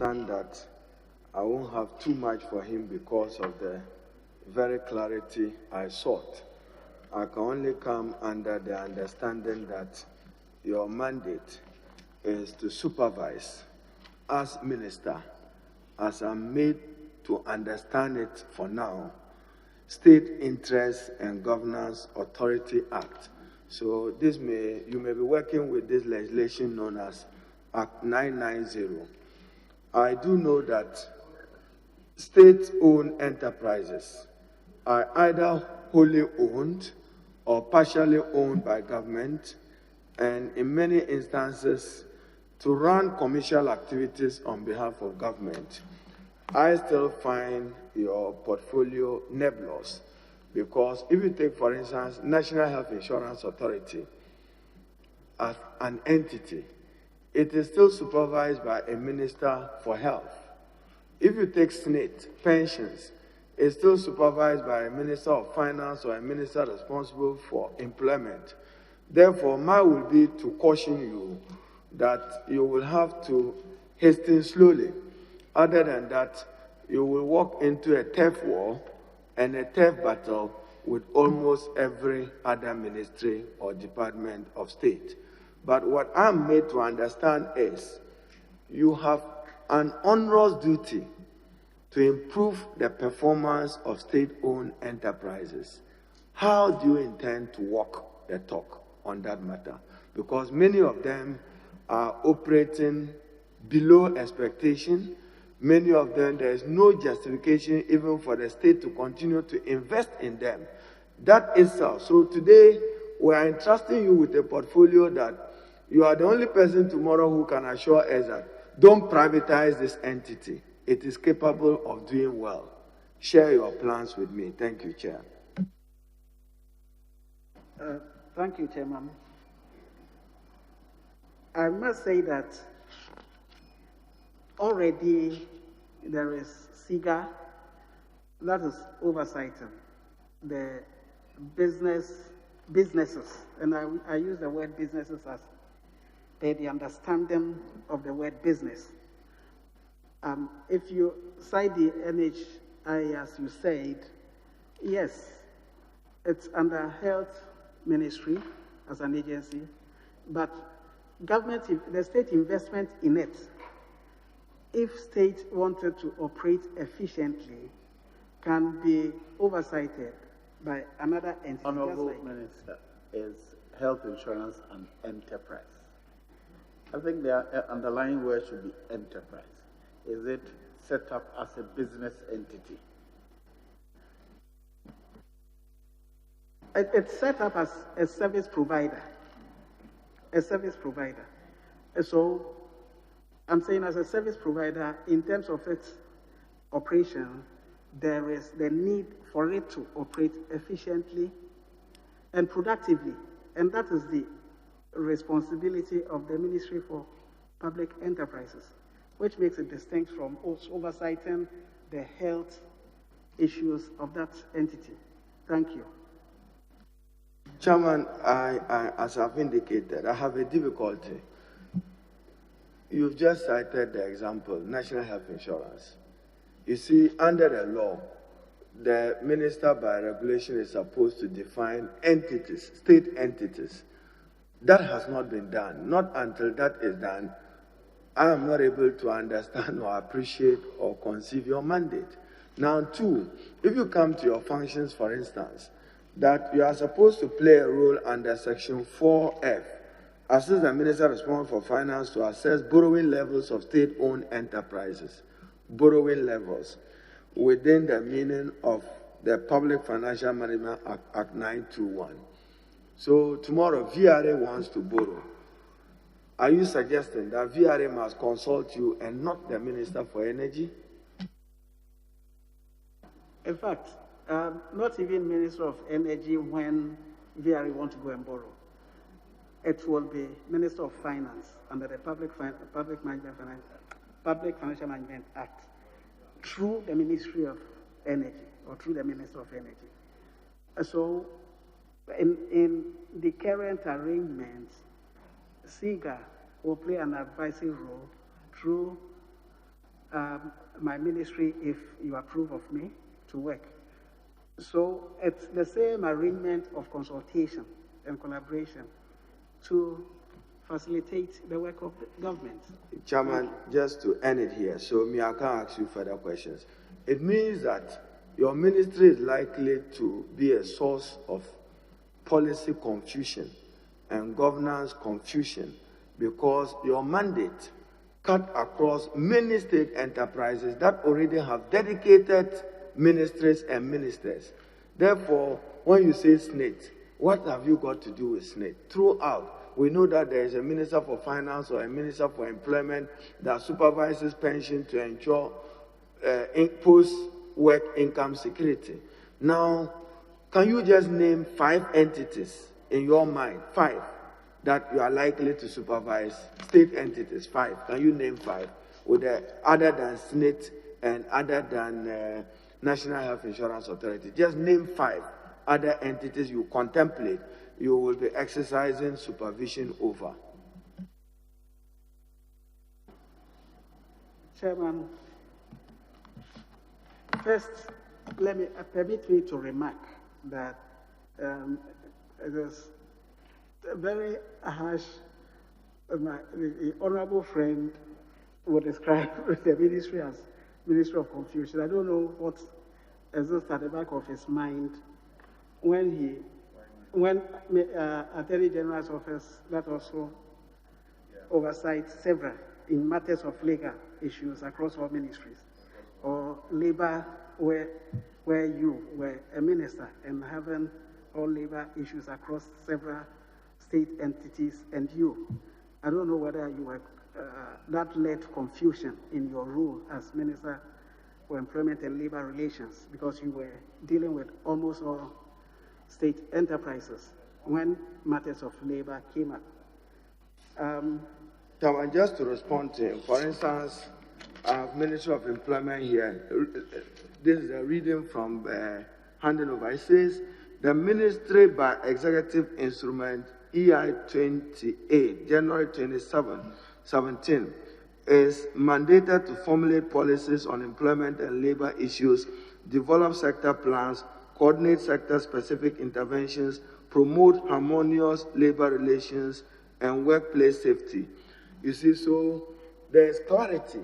understand that I won't have too much for him because of the very clarity I sought. I can only come under the understanding that your mandate is to supervise as minister, as I'm made to understand it for now, State Interest and Governance Authority Act. So you may be working with this legislation known as Act 990. I do know that state-owned enterprises are either wholly owned or partially owned by government, and in many instances, to run commercial activities on behalf of government. I still find your portfolio nebulous because if you take, for instance, National Health Insurance Authority as an entity, it is still supervised by a minister for health. If you take SNIT, pensions, it's still supervised by a minister of finance or a minister responsible for employment. Therefore, mine will be to caution you that you will have to hasten slowly. Other than that, you will walk into a turf war and a turf battle with almost every other ministry or department of state. But what I'm made to understand is you have an onerous duty to improve the performance of state-owned enterprises. How do you intend to walk the talk on that matter? Because many of them are operating below expectation. Many of them, there is no justification even for the state to continue to invest in them. That itself. So today, we are entrusting you with a portfolio that you are the only person tomorrow who can assure us that don't privatize this entity. It is capable of doing well. Share your plans with me. Thank you, Chair. Thank you, Chairman. I must say that already there is SIGA that is oversighting the businesses, and I use the word businesses as per the understanding of the word business. If you cite the NHI as you said, yes, it's under Health Ministry as an agency, but the state investment in it, if state wanted to operate efficiently, can be oversighted by another entity. Honorable Minister, is health insurance an enterprise? I think the underlying word should be enterprise. Is it set up as a business entity? It's set up as a service provider. A service provider. So I'm saying as a service provider, in terms of its operation, there is the need for it to operate efficiently and productively. And that is the responsibility of the Ministry for Public Enterprises, which makes it distinct from oversighting the health issues of that entity. Thank you. Chairman, as I've indicated, I have a difficulty. You've just cited the example, National Health Insurance. You see, under the law, the minister by regulation is supposed to define entities, state entities. That has not been done. Not until that is done, I am not able to understand or appreciate or conceive your mandate. Now, two, if you come to your functions, for instance, that you are supposed to play a role under Section 4F, assist the minister responsible for finance to assess borrowing levels of state-owned enterprises, borrowing levels within the meaning of the Public Financial Management Act 921. So tomorrow, VRA wants to borrow. Are you suggesting that VRA must consult you and not the Minister for Energy? In fact, not even Minister of Energy when VRA want to go and borrow. It will be Minister of Finance under the Public Financial Management Act through the Ministry of Energy or through the Minister of Energy. So in the current arrangements, SIGA will play an advisory role through my ministry if you approve of me to work. So it's the same arrangement of consultation and collaboration to facilitate the work of the government. Chairman, just to end it here, so I can ask you further questions. It means that your ministry is likely to be a source of policy confusion and governance confusion because your mandate cut across many state enterprises that already have dedicated ministries and ministers. Therefore, when you say SNIT, what have you got to do with SNIT? Throughout, we know that there is a Minister for Finance or a Minister for Employment that supervises pension to ensure post-work income security. Now, can you just name 5 entities in your mind, 5, that you are likely to supervise, state entities, 5? Can you name 5? With other than SNIT and other than National Health Insurance Authority? Just name 5 other entities you contemplate you will be exercising supervision over. Chairman, first, permit me to remark that it is very harsh. The honorable friend would describe the ministry as Ministry of Confusion. I don't know what exists at the back of his mind when Attorney General's office that also oversights several in matters of legal issues across all ministries, or labor where you were a minister and having all labor issues across several state entities, and I don't know whether you were that led confusion in your role as Minister for Employment and Labor Relations, because you were dealing with almost all state enterprises when matters of labor came up. Just to respond to him, for instance, Ministry of Employment here, this is a reading from handing over. It says, the ministry by executive instrument EI 28, January 17, is mandated to formulate policies on employment and labor issues, develop sector plans, coordinate sector-specific interventions, promote harmonious labor relations, and workplace safety. You see, so there's clarity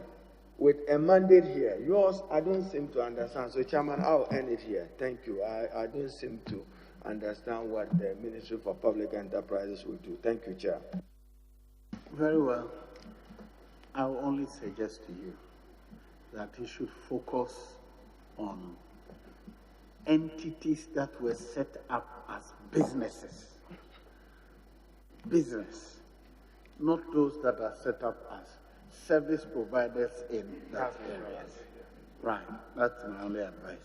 with a mandate here. Yours, I don't seem to understand. So, Chairman, I'll end it here. Thank you. I don't seem to understand what the Ministry for Public Enterprises will do. Thank you, Chair. Very well. I will only suggest to you that you should focus on entities that were set up as businesses. Business. Not those that are set up as service providers in that area. Right. That's my only advice.